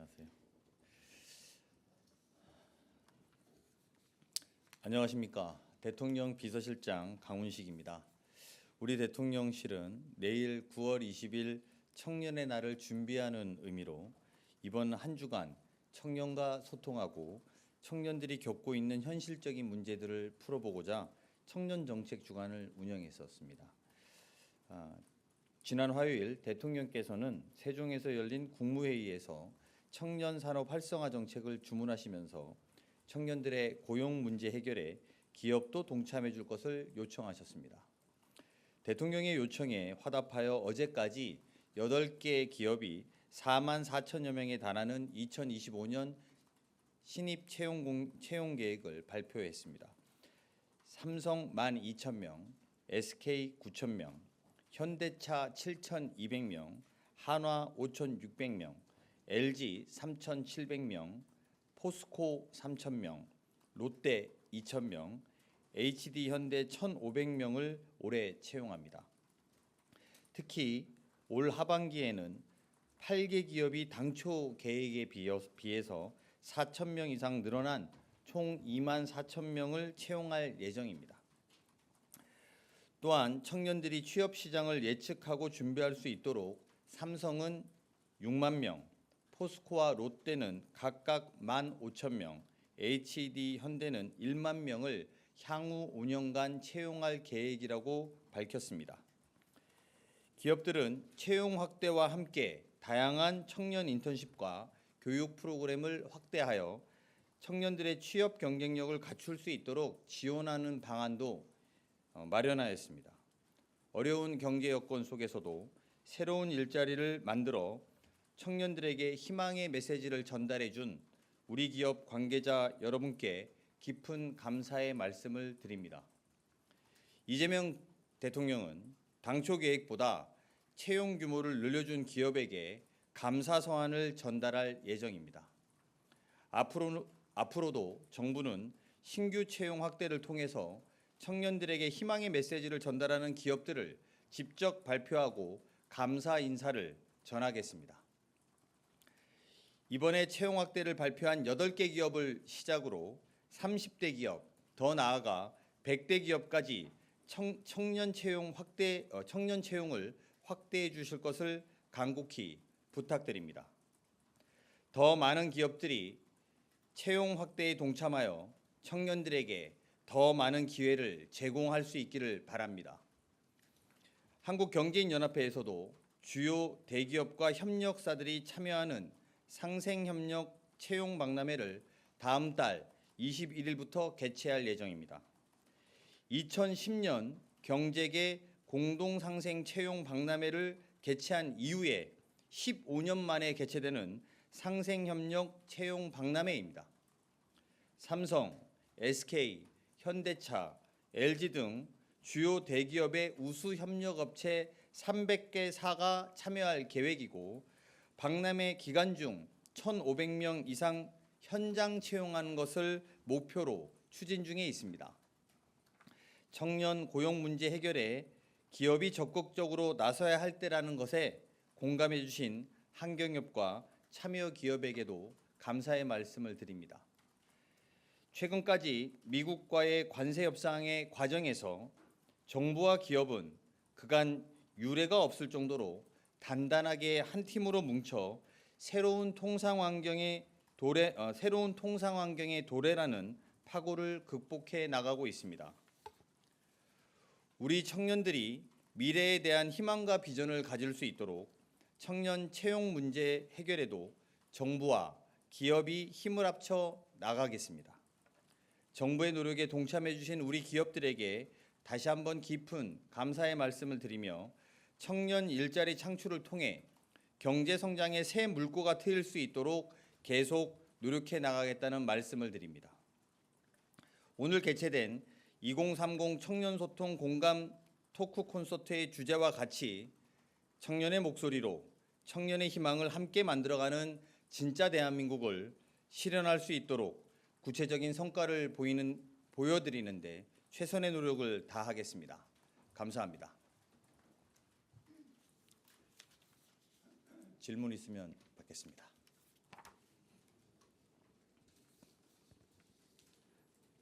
안녕하세요. 안녕하십니까. 대통령 비서실장 강훈식입니다. 우리 대통령실은 내일 9월 20일 청년의 날을 준비하는 의미로 이번 한 주간 청년과 소통하고 청년들이 겪고 있는 현실적인 문제들을 풀어보고자 청년 정책 주간을 운영했었습니다. 지난 화요일 대통령께서는 세종에서 열린 국무회의에서 청년 산업 활성화 정책을 주문하시면서 청년들의 고용 문제 해결에 기업도 동참해 줄 것을 요청하셨습니다. 대통령의 요청에 화답하여 어제까지 8개 기업이 4만 4천여 명에 달하는 2025년 신입 채용 계획을 발표했습니다. 삼성 12,000명, SK 9,000명, 현대차 7,200명, 한화 5,600명, LG 3,700명, 포스코 3,000명, 롯데 2,000명, HD현대 1,500명을 올해 채용합니다. 특히 올 하반기에는 8개 기업이 당초 계획에 비해서 4,000명 이상 늘어난 총 2만 4,000명을 채용할 예정입니다. 또한 청년들이 취업 시장을 예측하고 준비할 수 있도록 삼성은 6만 명, 포스코와 롯데는 각각 15,000명, HD현대는 1만 명을 향후 5년간 채용할 계획이라고 밝혔습니다. 기업들은 채용 확대와 함께 다양한 청년 인턴십과 교육 프로그램을 확대하여 청년들의 취업 경쟁력을 갖출 수 있도록 지원하는 방안도 마련하였습니다. 어려운 경제 여건 속에서도 새로운 일자리를 만들어 청년들에게 희망의 메시지를 전달해 준 우리 기업 관계자 여러분께 깊은 감사의 말씀을 드립니다. 이재명 대통령은 당초 계획보다 채용 규모를 늘려준 기업에게 감사 서한을 전달할 예정입니다. 앞으로도 정부는 신규 채용 확대를 통해서 청년들에게 희망의 메시지를 전달하는 기업들을 직접 발표하고 감사 인사를 전하겠습니다. 이번에 채용 확대를 발표한 8개 기업을 시작으로 30대 기업, 더 나아가 100대 기업까지 청년 채용을 확대해 주실 것을 간곡히 부탁드립니다. 더 많은 기업들이 채용 확대에 동참하여 청년들에게 더 많은 기회를 제공할 수 있기를 바랍니다. 한국경제인연합회에서도 주요 대기업과 협력사들이 참여하는 상생협력 채용 박람회를 다음 달 21일부터 개최할 예정입니다. 2010년 경제계 공동상생 채용 박람회를 개최한 이후에 15년 만에 개최되는 상생협력 채용 박람회입니다. 삼성, SK, 현대차, LG 등 주요 대기업의 우수 협력업체 300개사가 참여할 계획이고 박람회 기간 중 1,500명 이상 현장 채용하는 것을 목표로 추진 중에 있습니다. 청년 고용 문제 해결에 기업이 적극적으로 나서야 할 때라는 것에 공감해 주신 한경협과 참여 기업에게도 감사의 말씀을 드립니다. 최근까지 미국과의 관세 협상의 과정에서 정부와 기업은 그간 유례가 없을 정도로 단단하게 한 팀으로 뭉쳐 새로운 통상 환경의 도래라는 파고를 극복해 나가고 있습니다. 우리 청년들이 미래에 대한 희망과 비전을 가질 수 있도록 청년 채용 문제 해결에도 정부와 기업이 힘을 합쳐 나가겠습니다. 정부의 노력에 동참해 주신 우리 기업들에게 다시 한번 깊은 감사의 말씀을 드리며 청년 일자리 창출을 통해 경제 성장의 새 물꼬가 트일 수 있도록 계속 노력해 나가겠다는 말씀을 드립니다. 오늘 개최된 2030 청년 소통 공감 토크 콘서트의 주제와 같이 청년의 목소리로 청년의 희망을 함께 만들어가는 진짜 대한민국을 실현할 수 있도록 구체적인 성과를 보여드리는데 최선의 노력을 다하겠습니다. 감사합니다. 질문 있으면 받겠습니다.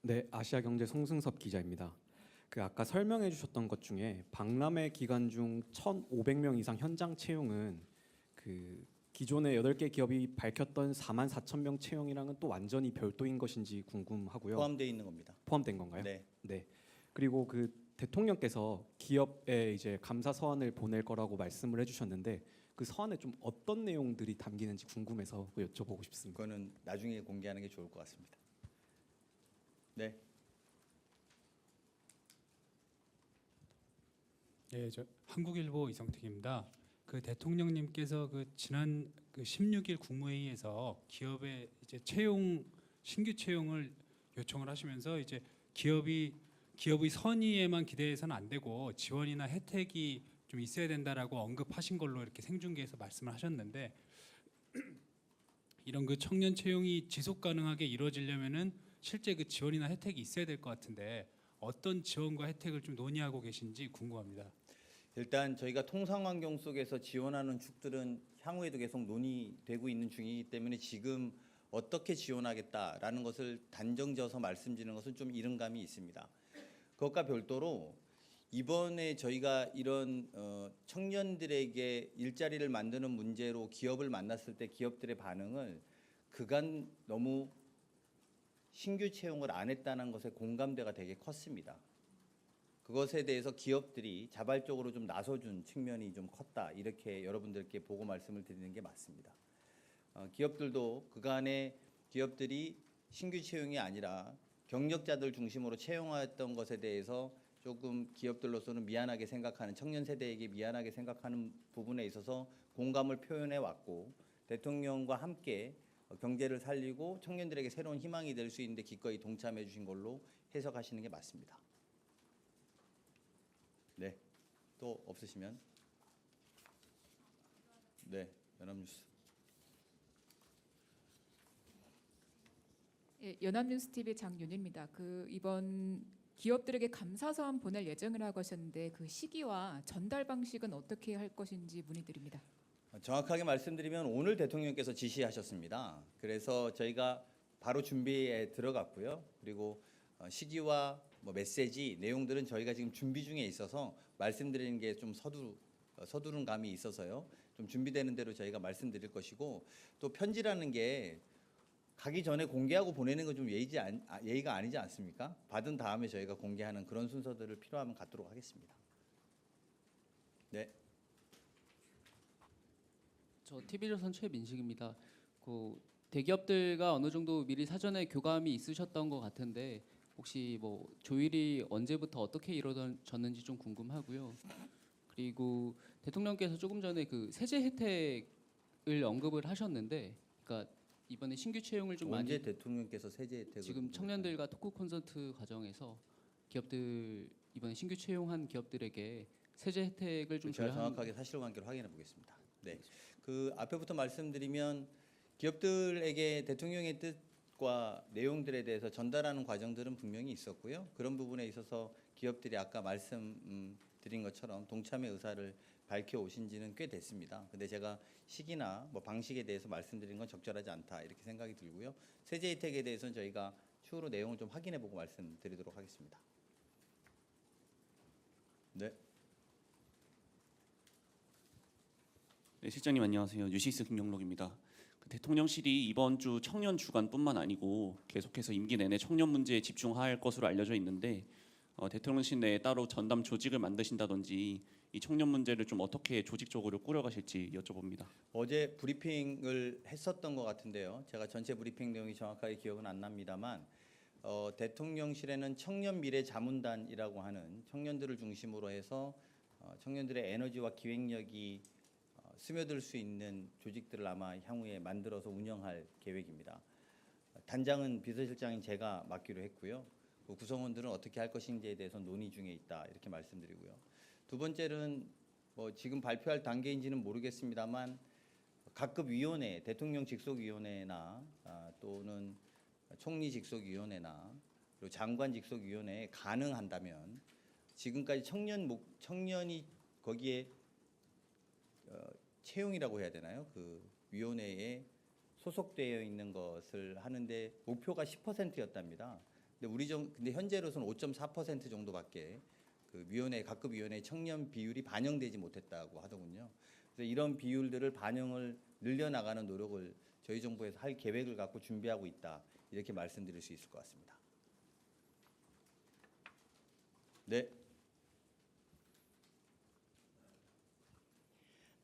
네, 아시아경제 송승섭 기자입니다. 그 아까 설명해 주셨던 것 중에 박람회 기간 중 1,500명 이상 현장 채용은 그 기존의 8개 기업이 밝혔던 44,000명 채용이랑은 또 완전히 별도인 것인지 궁금하고요. 포함되어 있는 겁니다. 포함된 건가요? 네. 네. 그리고 그 대통령께서 기업에 이제 감사 서한을 보낼 거라고 말씀을 해주셨는데 그 서한에 좀 어떤 내용들이 담기는지 궁금해서 여쭤보고 싶습니다. 그거는 나중에 공개하는 게 좋을 것 같습니다. 네. 예, 저 한국일보 이성택입니다. 그 대통령님께서 그 지난 그 16일 국무회의에서 기업의 이제 신규 채용을 요청을 하시면서 이제 기업의 선의에만 기대해서는 안 되고 지원이나 혜택이 좀 있어야 된다라고 언급하신 걸로 이렇게 생중계에서 말씀을 하셨는데 이런 그 청년 채용이 지속 가능하게 이루어지려면은 실제 그 지원이나 혜택이 있어야 될 것 같은데 어떤 지원과 혜택을 좀 논의하고 계신지 궁금합니다. 일단 저희가 통상 환경 속에서 지원하는 축들은 향후에도 계속 논의되고 있는 중이기 때문에 지금 어떻게 지원하겠다라는 것을 단정지어서 말씀드리는 것은 좀 이른 감이 있습니다. 그것과 별도로 이번에 저희가 이런 청년들에게 일자리를 만드는 문제로 기업을 만났을 때 기업들의 반응을 그간 너무 신규 채용을 안 했다는 것에 공감대가 되게 컸습니다. 그것에 대해서 기업들이 자발적으로 좀 나서준 측면이 좀 컸다, 이렇게 여러분들께 보고 말씀을 드리는 게 맞습니다. 기업들도 그간에 기업들이 신규 채용이 아니라 경력자들 중심으로 채용했던 것에 대해서 조금 기업들로서는 미안하게 생각하는, 청년 세대에게 미안하게 생각하는 부분에 있어서 공감을 표현해 왔고, 대통령과 함께 경제를 살리고 청년들에게 새로운 희망이 될 수 있는데 기꺼이 동참해 주신 걸로 해석하시는 게 맞습니다. 네, 또 없으시면 네, 연합뉴스. 예, 연합뉴스 TV 장윤입니다. 그 이번 기업들에게 감사서한 보낼 예정이라고 하셨는데 그 시기와 전달 방식은 어떻게 할 것인지 문의드립니다. 정확하게 말씀드리면 오늘 대통령께서 지시하셨습니다. 그래서 저희가 바로 준비에 들어갔고요. 그리고 시기와 뭐 메시지 내용들은 저희가 지금 준비 중에 있어서 말씀드리는 게 좀 서두른 감이 있어서요. 좀 준비되는 대로 저희가 말씀드릴 것이고, 또 편지라는 게 가기 전에 공개하고 보내는 건 좀 예의가 아니지 않습니까? 받은 다음에 저희가 공개하는 그런 순서들을 필요하면 갖도록 하겠습니다. 네. 저 TV조선 최민식입니다. 그 대기업들과 어느 정도 미리 사전에 교감이 있으셨던 것 같은데 혹시 뭐 조율이 언제부터 어떻게 이루어졌는지 좀 궁금하고요. 그리고 대통령께서 조금 전에 그 세제 혜택을 언급을 하셨는데, 그러니까 이번에 신규 채용을 좀 언제 많이 대통령께서 세제 혜택을 지금 청년들과 토크 콘서트 과정에서 기업들 이번에 신규 채용한 기업들에게 세제 혜택을 좀 제가 줘야 정확하게 사실관계를 확인해 보겠습니다. 네, 그 앞에부터 말씀드리면 기업들에게 대통령의 뜻과 내용들에 대해서 전달하는 과정들은 분명히 있었고요. 그런 부분에 있어서 기업들이 아까 말씀드린 것처럼 동참의 의사를 밝혀 오신지는 꽤 됐습니다. 근데 제가 시기나 뭐 방식에 대해서 말씀드린 건 적절하지 않다, 이렇게 생각이 들고요. 세제 혜택에 대해서는 저희가 추후로 내용을 좀 확인해 보고 말씀드리도록 하겠습니다. 네. 네, 실장님 안녕하세요. 뉴시스 김영록입니다. 대통령실이 이번 주 청년 주간뿐만 아니고 계속해서 임기 내내 청년 문제에 집중할 것으로 알려져 있는데 대통령실 내에 따로 전담 조직을 만드신다든지 이 청년 문제를 좀 어떻게 조직적으로 꾸려가실지 여쭤봅니다. 어제 브리핑을 했었던 것 같은데요. 제가 전체 브리핑 내용이 정확하게 기억은 안 납니다만 대통령실에는 청년 미래 자문단이라고 하는 청년들을 중심으로 해서 청년들의 에너지와 기획력이 스며들 수 있는 조직들을 아마 향후에 만들어서 운영할 계획입니다. 단장은 비서실장인 제가 맡기로 했고요. 그 구성원들은 어떻게 할 것인지에 대해서 논의 중에 있다, 이렇게 말씀드리고요. 두 번째는 뭐 지금 발표할 단계인지는 모르겠습니다만 각급 위원회, 대통령 직속위원회나 또는 총리 직속위원회나 그리고 장관 직속위원회에 가능한다면 지금까지 청년이 거기에 채용이라고 해야 되나요? 그 위원회에 소속되어 있는 것을 하는데 목표가 10%였답니다. 근데 현재로서는 5.4% 정도밖에 그 위원회 각급 위원회 청년 비율이 반영되지 못했다고 하더군요. 그래서 이런 비율들을 반영을 늘려나가는 노력을 저희 정부에서 할 계획을 갖고 준비하고 있다. 이렇게 말씀드릴 수 있을 것 같습니다. 네.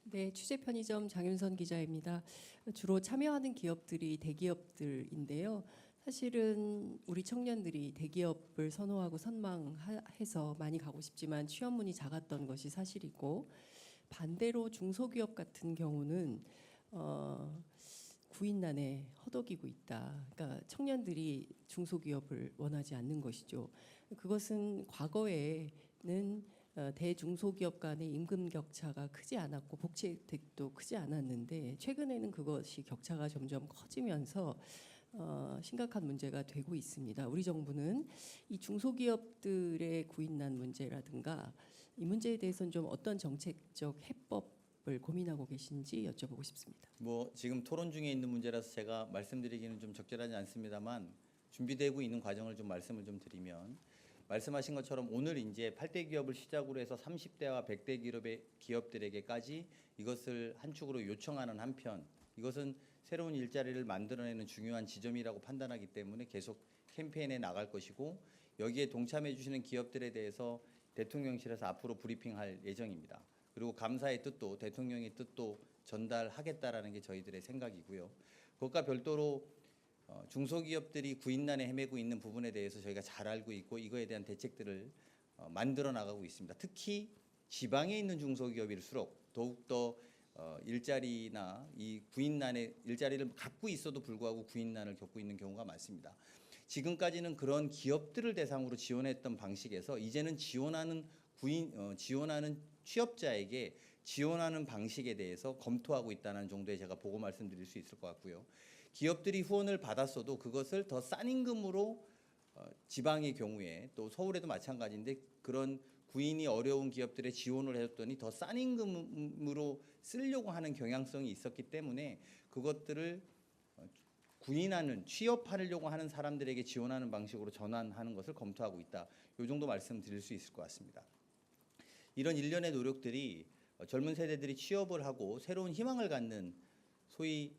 네, 취재 편의점 장윤선 기자입니다. 주로 참여하는 기업들이 대기업들인데요. 사실은 우리 청년들이 대기업을 선호하고 선망해서 많이 가고 싶지만 취업문이 작았던 것이 사실이고, 반대로 중소기업 같은 경우는 구인난에 허덕이고 있다. 그러니까 청년들이 중소기업을 원하지 않는 것이죠. 그것은 과거에는 대중소기업 간의 임금 격차가 크지 않았고 복지 혜택도 크지 않았는데, 최근에는 그것이 격차가 점점 커지면서 심각한 문제가 되고 있습니다. 우리 정부는 이 중소기업들의 구인난 문제라든가 이 문제에 대해서는 좀 어떤 정책적 해법을 고민하고 계신지 여쭤보고 싶습니다. 뭐 지금 토론 중에 있는 문제라서 제가 말씀드리기는 좀 적절하지 않습니다만, 준비되고 있는 과정을 좀 말씀을 좀 드리면, 말씀하신 것처럼 오늘 이제 8대 기업을 시작으로 해서 30대와 100대 기업들에게까지 이것을 한 축으로 요청하는 한편, 이것은 새로운 일자리를 만들어내는 중요한 지점이라고 판단하기 때문에 계속 캠페인에 나갈 것이고, 여기에 동참해 주시는 기업들에 대해서 대통령실에서 앞으로 브리핑할 예정입니다. 그리고 감사의 뜻도, 대통령의 뜻도 전달하겠다라는 게 저희들의 생각이고요. 그것과 별도로 중소기업들이 구인난에 헤매고 있는 부분에 대해서 저희가 잘 알고 있고, 이거에 대한 대책들을 만들어 나가고 있습니다. 특히 지방에 있는 중소기업일수록 더욱더 일자리나 이 구인난의 일자리를 갖고 있어도 불구하고 구인난을 겪고 있는 경우가 많습니다. 지금까지는 그런 기업들을 대상으로 지원했던 방식에서 이제는 지원하는 취업자에게 지원하는 방식에 대해서 검토하고 있다는 정도의 제가 보고 말씀드릴 수 있을 것 같고요. 기업들이 후원을 받았어도 그것을 더 싼 임금으로 지방의 경우에, 또 서울에도 마찬가지인데, 그런 구인이 어려운 기업들에 지원을 해줬더니 더 싼 임금으로 쓰려고 하는 경향성이 있었기 때문에 그것들을 구인하는, 취업하려고 하는 사람들에게 지원하는 방식으로 전환하는 것을 검토하고 있다. 이 정도 말씀드릴 수 있을 것 같습니다. 이런 일련의 노력들이 젊은 세대들이 취업을 하고 새로운 희망을 갖는, 소위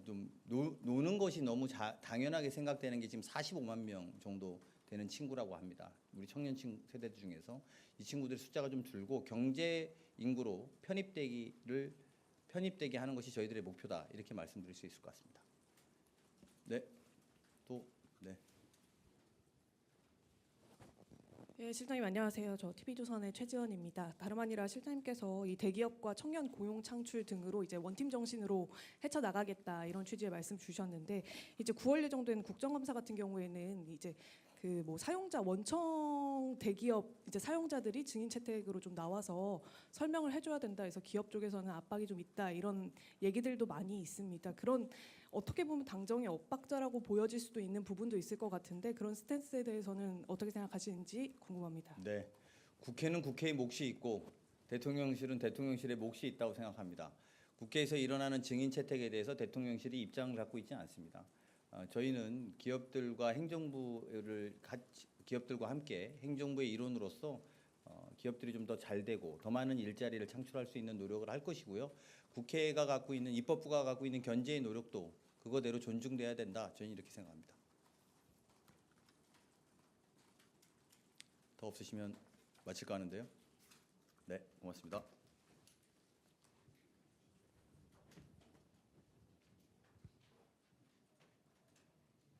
좀 노는 것이 너무 당연하게 생각되는 게 지금 45만 명 정도 되는 친구라고 합니다. 우리 청년 세대 중에서 이 친구들 숫자가 좀 줄고 경제 인구로 편입되게 하는 것이 저희들의 목표다. 이렇게 말씀드릴 수 있을 것 같습니다. 네, 또 네. 예, 실장님 안녕하세요. 저 TV조선의 최지원입니다. 다름 아니라 실장님께서 이 대기업과 청년 고용 창출 등으로 이제 원팀 정신으로 헤쳐나가겠다 이런 취지의 말씀 주셨는데, 이제 9월 예정된 국정감사 같은 경우에는 이제 그 뭐 사용자 원청 대기업 이제 사용자들이 증인 채택으로 좀 나와서 설명을 해줘야 된다 해서 기업 쪽에서는 압박이 좀 있다 이런 얘기들도 많이 있습니다. 그런 어떻게 보면 당정의 엇박자라고 보여질 수도 있는 부분도 있을 것 같은데, 그런 스탠스에 대해서는 어떻게 생각하시는지 궁금합니다. 네, 국회는 국회의 몫이 있고 대통령실은 대통령실의 몫이 있다고 생각합니다. 국회에서 일어나는 증인 채택에 대해서 대통령실이 입장을 갖고 있지 않습니다. 저희는 기업들과 기업들과 함께 행정부의 일원으로서 기업들이 좀 더 잘 되고 더 많은 일자리를 창출할 수 있는 노력을 할 것이고요. 국회가 갖고 있는, 입법부가 갖고 있는 견제의 노력도 그거대로 존중돼야 된다. 저는 이렇게 생각합니다. 더 없으시면 마칠까 하는데요. 네, 고맙습니다.